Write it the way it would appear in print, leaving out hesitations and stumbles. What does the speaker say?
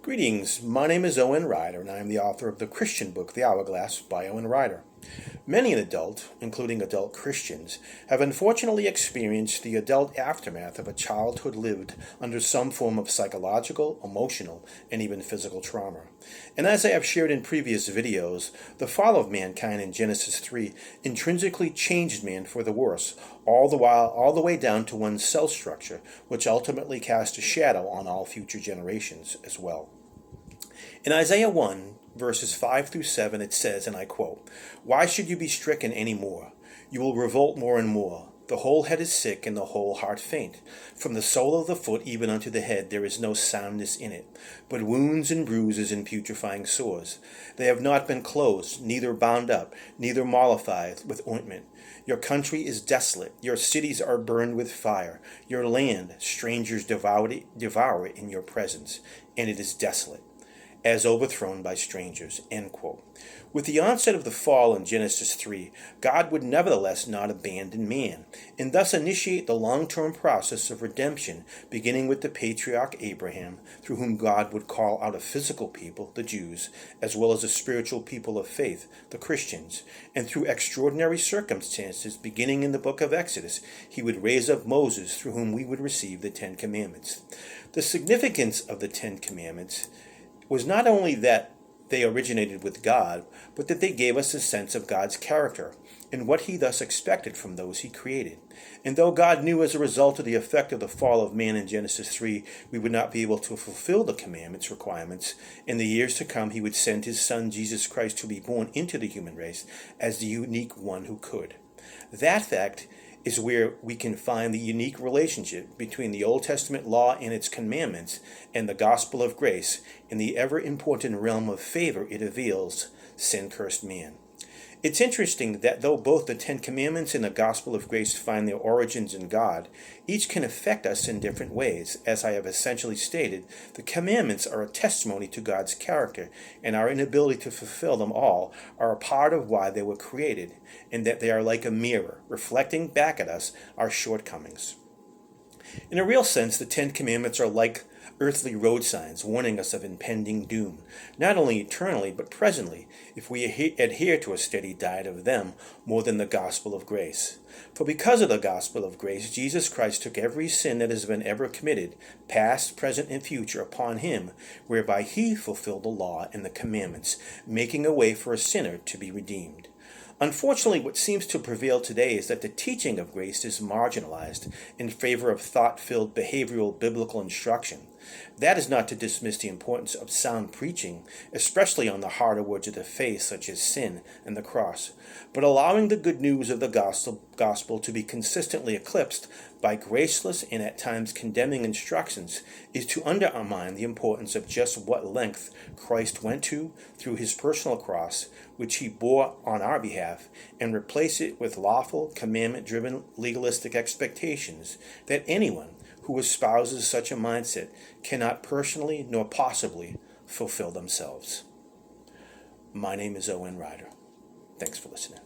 Greetings, my name is Owen Ryder, and I am the author of the Christian book, The Hourglass by Owen Ryder. Many an adult, including adult Christians, have unfortunately experienced the adult aftermath of a childhood lived under some form of psychological, emotional, and even physical trauma. And as I have shared in previous videos, the fall of mankind in Genesis 3 intrinsically changed man for the worse, all the way down to one's cell structure, which ultimately cast a shadow on all future generations as well. In Isaiah 1, verses 5 through 7, it says, and I quote, "Why should you be stricken any more? You will revolt more and more. The whole head is sick, and the whole heart faint. From the sole of the foot even unto the head there is no soundness in it, but wounds and bruises and putrefying sores. They have not been closed, neither bound up, neither mollified with ointment. Your country is desolate, your cities are burned with fire. Your land, strangers devour it in your presence, and it is desolate, as overthrown by strangers." End quote. With the onset of the fall in Genesis 3, God would nevertheless not abandon man, and thus initiate the long-term process of redemption, beginning with the patriarch Abraham, through whom God would call out a physical people, the Jews, as well as a spiritual people of faith, the Christians, and through extraordinary circumstances, beginning in the book of Exodus, he would raise up Moses, through whom we would receive the Ten Commandments. The significance of the Ten Commandments was not only that they originated with God, but that they gave us a sense of God's character and what he thus expected from those he created. And though God knew as a result of the effect of the fall of man in Genesis 3, we would not be able to fulfill the commandments' requirements, in the years to come he would send his son Jesus Christ to be born into the human race as the unique one who could. That fact is where we can find the unique relationship between the Old Testament law and its commandments and the gospel of grace in the ever-important realm of favor it reveals sin-cursed man. It's interesting that though both the Ten Commandments and the gospel of grace find their origins in God, each can affect us in different ways. As I have essentially stated, the commandments are a testimony to God's character, and our inability to fulfill them all are a part of why they were created, and that they are like a mirror, reflecting back at us our shortcomings. In a real sense, the Ten Commandments are like earthly road signs warning us of impending doom, not only eternally but presently, if we adhere to a steady diet of them more than the gospel of grace. For because of the gospel of grace, Jesus Christ took every sin that has been ever committed, past, present, and future, upon him, whereby he fulfilled the law and the commandments, making a way for a sinner to be redeemed. Unfortunately, what seems to prevail today is that the teaching of grace is marginalized in favor of thought-filled behavioral biblical instruction. That is not to dismiss the importance of sound preaching, especially on the harder words of the faith such as sin and the cross, but allowing the good news of the gospel to be consistently eclipsed by graceless and at times condemning instructions is to undermine the importance of just what length Christ went to through his personal cross, which he bore on our behalf, and replace it with lawful, commandment-driven legalistic expectations that anyone who espouses such a mindset cannot personally nor possibly fulfill themselves. My name is Owen Ryder. Thanks for listening.